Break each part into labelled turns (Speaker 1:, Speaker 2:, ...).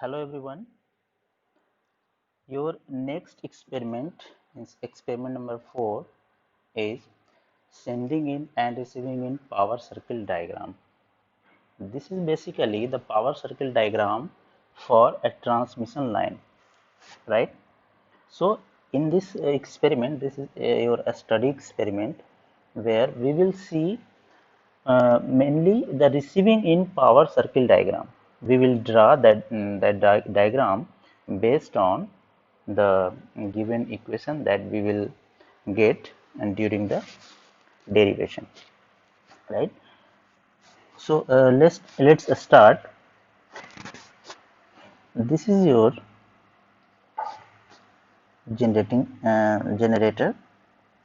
Speaker 1: Hello everyone. Your next experiment is experiment number 4 is sending in and receiving in power circle diagram. This is basically the power circle diagram for a transmission line, right? So in this experiment, this is your study experiment where we will see mainly the receiving in power circle diagram. We will draw that diagram based on the given equation that we will get and during the derivation, right? So let's start. This is your generator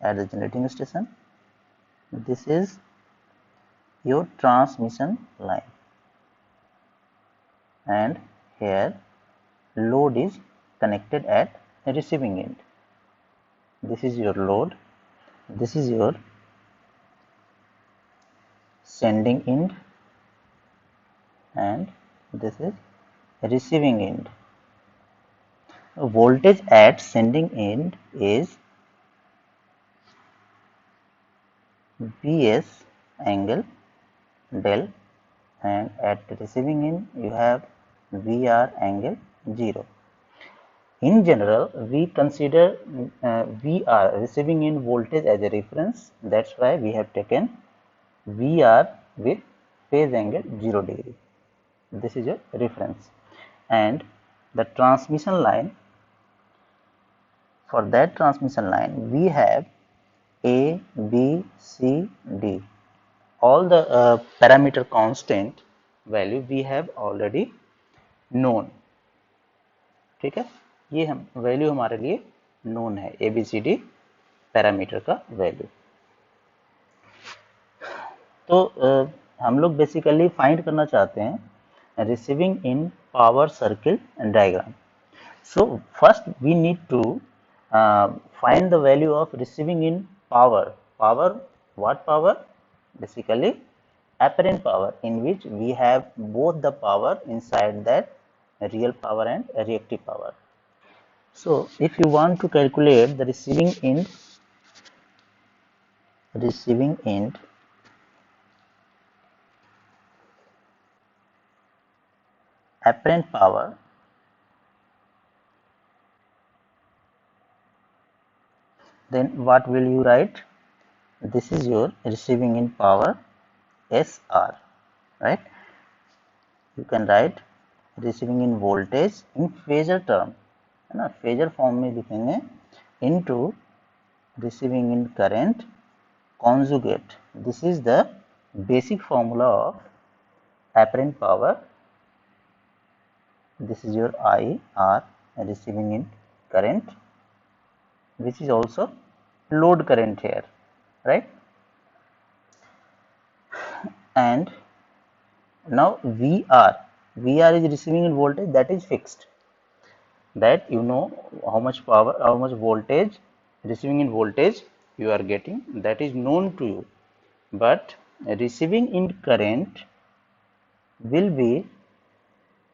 Speaker 1: at the generating station. This is your transmission line, and here load is connected at receiving end. This is your load, this is your sending end, and this is receiving end. Voltage at sending end is Vs angle del, and at receiving end you have Vr angle 0. In general, we consider Vr receiving end voltage as a reference. That's why we have taken Vr with phase angle 0 degree. This is your reference. And the transmission line, for that transmission line, we have A, B, C, D. All the parameter constant value we have already known. ठीक है, ये हम value हमारे लिए known है, ABCD parameter का value. तो हम लोग बेसिकली फाइंड करना चाहते हैं receiving end power circle diagram. So first we need to find the value of receiving in power. Power, what power? Basically apparent power, in which we have both the power inside that real power and reactive power. So if you want to calculate the receiving end apparent power, then what will you write? This is your receiving in power SR, right? You can write receiving in voltage in phasor term, है ना, phasor form में लिखेंगे, into receiving in current conjugate. This is the basic formula of apparent power. This is your IR, receiving in current, which is also load current here, right? And now VR is receiving in voltage, that is fixed, that you know how much power, how much voltage, receiving in voltage you are getting, that is known to you. But receiving in current will be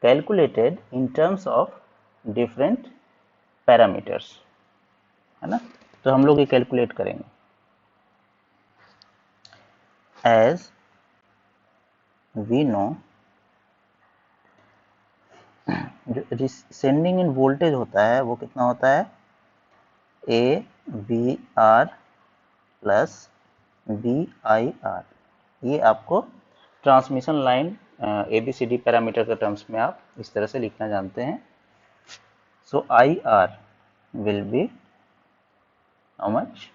Speaker 1: calculated in terms of different parameters, है ना. तो हम लोग ये calculate करेंगे. As we know, जो sending end voltage होता है वो कितना होता है? AVR plus BIR. ये आपको ट्रांसमिशन लाइन ABCD पैरामीटर के टर्म्स में आप इस तरह से लिखना जानते हैं. सो IR will be how much?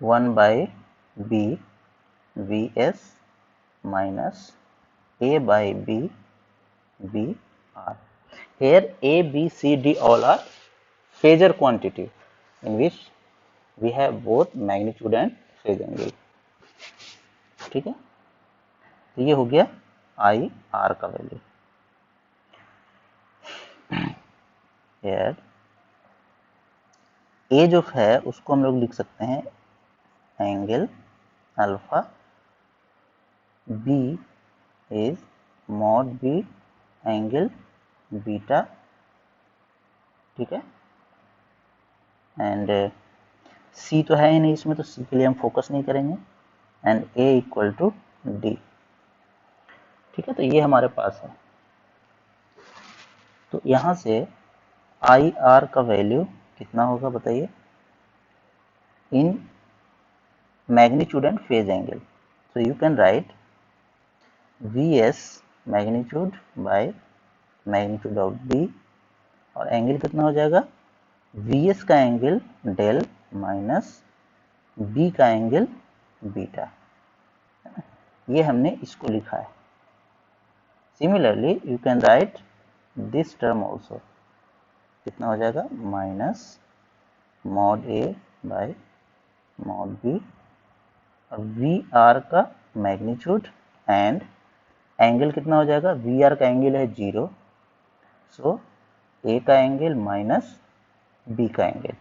Speaker 1: 1 by B VS minus A by B BR. Here A, B, C, D all are phasor quantity in which we have both magnitude and phase angle. ठीक है, तो ये हो गया I R का value. Here A जो है उसको हम लोग लिख सकते हैं angle alpha, B is mod B angle beta, ठीक है, एंड सी तो है ही नहीं इसमें, तो सी के लिए हम फोकस नहीं करेंगे, and A equal to D, ठीक है। तो ये हमारे पास है। तो यहां से आई आर का वैल्यू कितना होगा बताइए, in magnitude and phase angle. So you can write Vs magnitude by magnitude of B, और एंगल कितना हो जाएगा, Vs का एंगल डेल माइनस B का एंगल बीटा, ये हमने इसको लिखा है। Similarly you can write this term also, कितना हो जाएगा, minus mod A bye mod B, और वी आर का मैग्नीट्यूड एंड एंगल कितना हो जाएगा, वी आर का एंगल है 0, सो ए का एंगल माइनस बी का angle,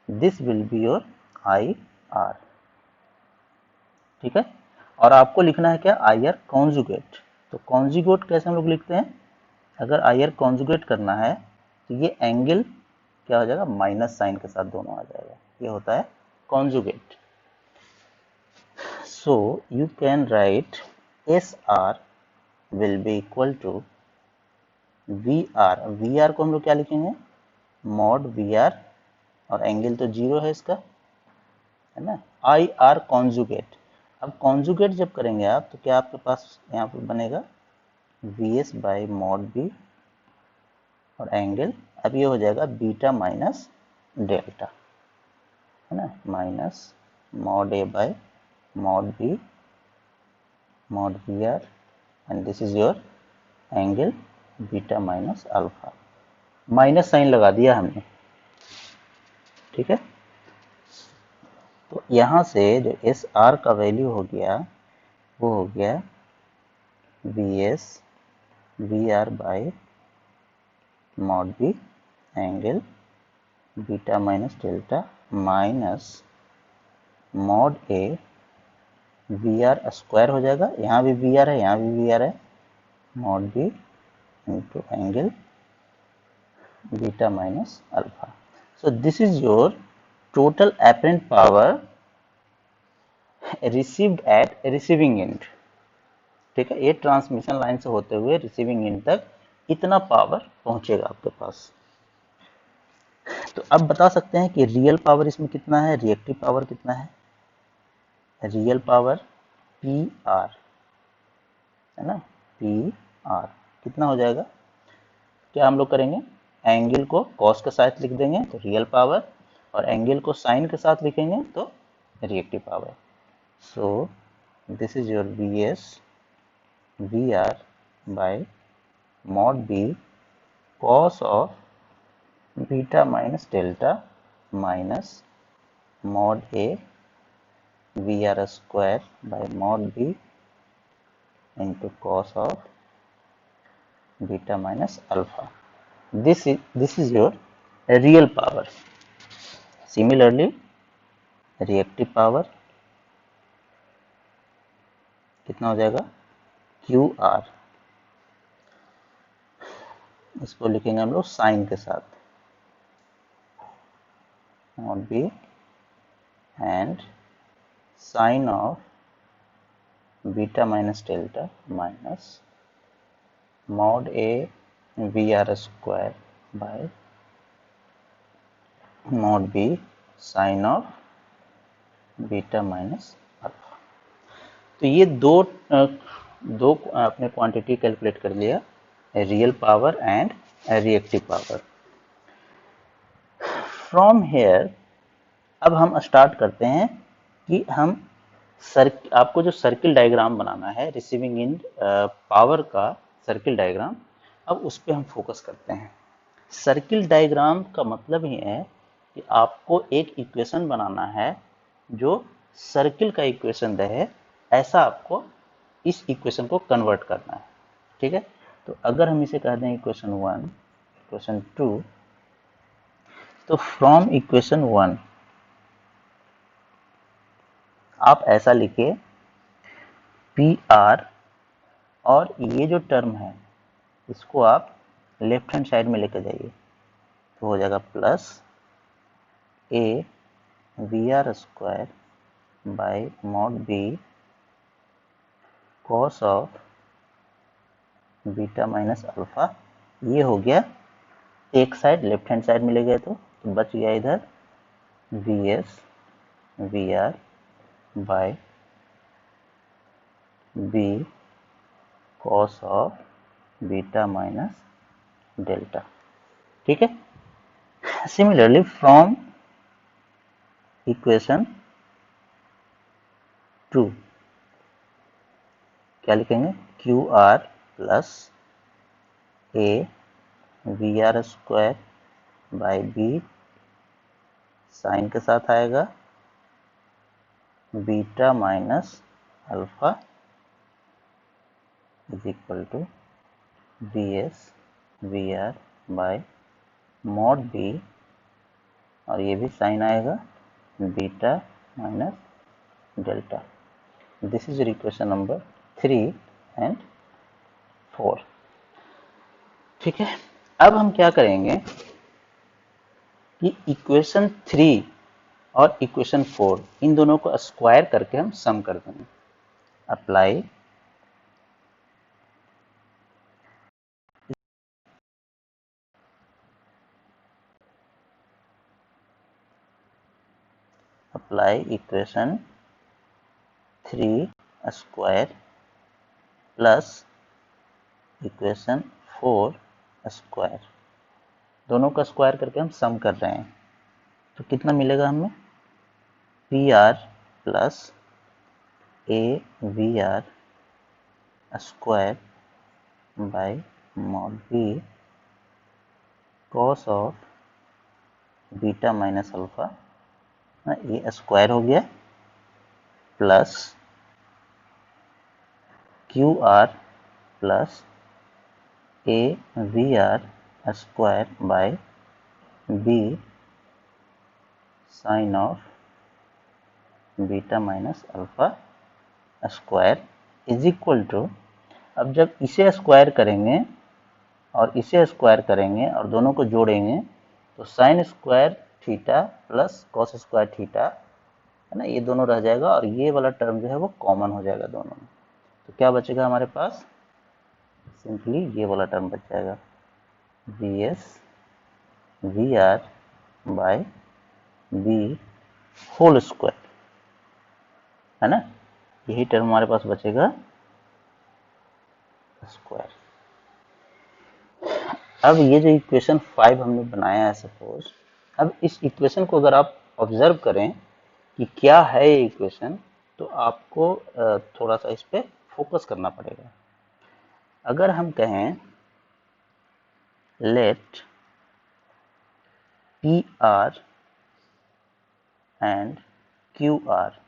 Speaker 1: this will be your I R, ठीक है। और आपको लिखना है क्या, आई आर कॉन्जुगेट। तो कॉन्जुगेट कैसे हम लोग लिखते हैं, अगर आई आर कॉन्जुगेट करना है तो ये एंगल क्या हो जाएगा, माइनस साइन के साथ दोनों आ जाएगा, ये होता है conjugate. So you can write SR will be equal to VR, VR को हम लोग क्या लिखेंगे, मॉड VR, और एंगल तो 0 है इसका, है ना, आई आर कॉन्जुगेट। अब कॉन्जुगेट जब करेंगे आप तो क्या आपके पास यहाँ पर बनेगा, VS बाई मॉड B, और एंगल अब ये हो जाएगा बीटा माइनस डेल्टा, है ना, minus mod A by mod B mod VR, and this is your angle beta minus alpha, minus sine लगा दिया हमने, ठीक है। तो यहाँ से जो एस आर का वैल्यू हो गया वो हो गया V S V R by mod B angle beta minus delta minus mod A V R square हो जाएगा, यहाँ भी वी आर है, यहाँ भी वी आर है, mod B into angle beta minus alpha. So this is your total apparent power received at receiving end, ठीक है। ये ट्रांसमिशन लाइन से होते हुए रिसीविंग एंड तक इतना पावर पहुंचेगा आपके पास। तो अब बता सकते हैं कि रियल पावर इसमें कितना है, रिएक्टिव पावर कितना है, रियल पावर पी आर, है ना, पी आर कितना हो जाएगा, क्या हम लोग करेंगे, एंगल को कॉस के साथ लिख देंगे तो रियल पावर, और एंगल को साइन के साथ लिखेंगे तो reactive power. So this is your V S V R by mod B cos of beta minus delta minus mod A V R square by mod B into cos of beta minus alpha. This is your real power. Similarly, reactive power कितना हो जाएगा, Q R, इसको लिखेंगे हम लोग sine के साथ, mod B and sine of beta minus delta minus mod A V R square by mod B sine of beta minus alpha. तो ये दो अपने क्वांटिटी कैलकुलेट कर लिया, real power and reactive power. From here अब हम start करते हैं कि हम आपको जो सर्किल डायग्राम बनाना है रिसीविंग एंड पावर का सर्किल डायग्राम, अब उस पर हम फोकस करते हैं। सर्किल डायग्राम का मतलब ही है कि आपको एक इक्वेशन बनाना है जो सर्किल का इक्वेशन रहे, ऐसा आपको इस इक्वेशन को कन्वर्ट करना है, ठीक है। तो अगर हम इसे कह दें इक्वेशन 1, इक्वेशन 2, तो फ्रॉम इक्वेशन 1 आप ऐसा लिखिए पी आर, और ये जो टर्म है इसको आप लेफ्ट हैंड साइड में लेके जाइए तो हो जाएगा plus A V R square by mod B cos of beta minus alpha. ये हो गया एक साइड, लेफ्ट हैंड साइड में ले गए तो बच गया इधर V S V R by B cos of beta minus delta. ठीक है। सिमिलरली फ्रॉम इक्वेशन 2 क्या लिखेंगे, Q R plus A V R square by B sine के साथ आएगा beta minus alpha is equal to B S V R by mod B, और ये भी साइन आएगा beta minus delta. This is equation number 3 and 4। ठीक है। अब हम क्या करेंगे कि इक्वेशन 3 और इक्वेशन 4 इन दोनों को स्क्वायर करके हम सम कर देंगे। Apply equation 3 square plus equation 4 square, दोनों का स्क्वायर करके हम सम कर रहे हैं। तो कितना मिलेगा हमें, P R plus A V R square by mod B cos of beta minus alpha, ये स्क्वायर हो गया, plus Q R plus A V R square by B sine of beta minus alpha square is equal to, अब जब इसे square करेंगे और इसे square करेंगे और दोनों को जोड़ेंगे तो sine square theta plus cos square theta है ना, ये दोनों रह जाएगा और ये वाला टर्म जो है वो कॉमन हो जाएगा दोनों में। तो क्या बचेगा हमारे पास, सिंपली ये वाला टर्म बच जाएगा V S V R by B whole square, है ना, यही टर्म हमारे पास बचेगा स्क्वायर। अब ये जो इक्वेशन 5 हमने बनाया है सपोज, अब इस इक्वेशन को अगर आप ऑब्जर्व करें कि क्या है ये इक्वेशन, तो आपको थोड़ा सा इस पे फोकस करना पड़ेगा। अगर हम कहें let P R and Q R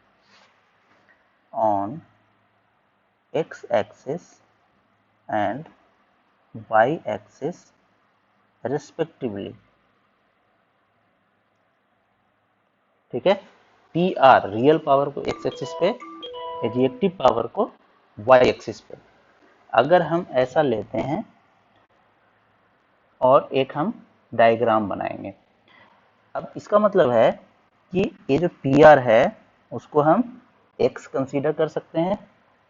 Speaker 1: on X axis and Y axis respectively, ठीक है, पी आर रियल पावर को एक्स एक्सिस पे, रिएक्टिव पावर को वाई एक्सिस पे, अगर हम ऐसा लेते हैं और एक हम डायग्राम बनाएंगे। अब इसका मतलब है कि ये जो पी आर है उसको हम एक्स कंसीडर कर सकते हैं,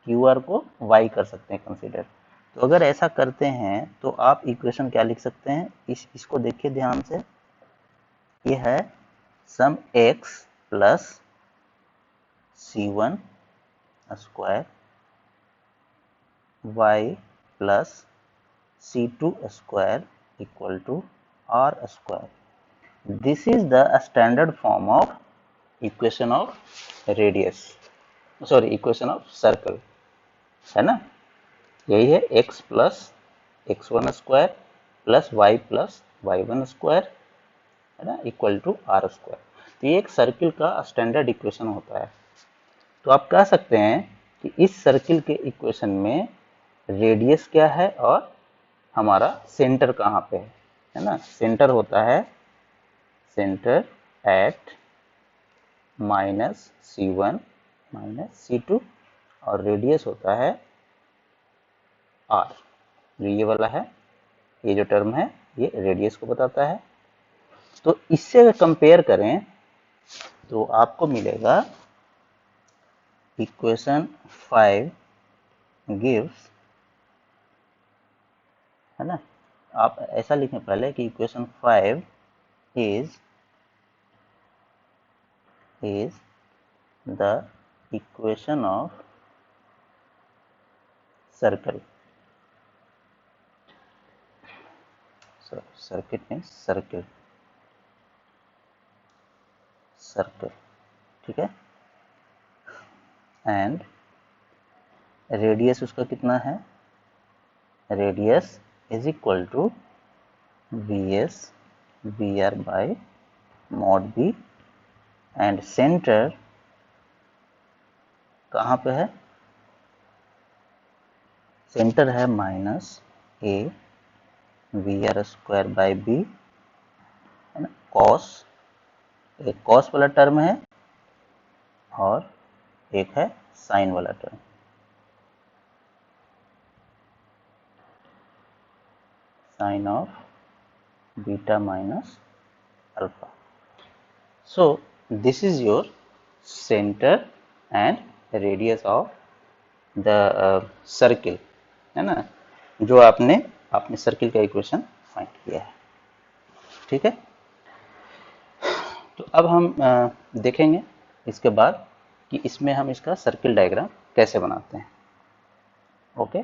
Speaker 1: क्यू आर को वाई कर सकते हैं कंसीडर। तो अगर ऐसा करते हैं तो आप इक्वेशन क्या लिख सकते हैं, इसको देखिए ध्यान से, ये है सम x plus C1 square y plus C2 square equal to R square. This is the standard form of equation of radius, sorry equation of circle, है ना, यही है x plus x1 square plus y प्लस y1 square, है ना, equal to R square. तो ये एक सर्किल का स्टैंडर्ड इक्वेशन होता है। तो आप कह सकते हैं कि इस सर्किल के इक्वेशन में रेडियस क्या है और हमारा सेंटर कहाँ पे है ना, सेंटर होता है centre at minus C1 minus C2 और रेडियस होता है R, ये वाला है ये जो टर्म है ये रेडियस को बताता है। तो इससे अगर कंपेयर करें तो आपको मिलेगा इक्वेशन 5 गिव्स, है ना, आप ऐसा लिखें पहले कि equation 5 is the equation of circle. Circuit means circle, circle, ठीक है। एंड रेडियस उसका कितना है, radius is equal to VS V R by mod B, and centre कहाँ पे है, सेंटर है minus A V R square by B, है ना। कॉस, एक कॉस वाला टर्म है और एक है साइन वाला term. Sine of beta minus alpha. So this is your centre and radius of the circle, है ना, जो आपने सर्किल का इक्वेशन फाइंड किया है, ठीक है। तो अब हम देखेंगे इसके बाद कि इसमें हम इसका सर्किल डायग्राम कैसे बनाते हैं। ओके।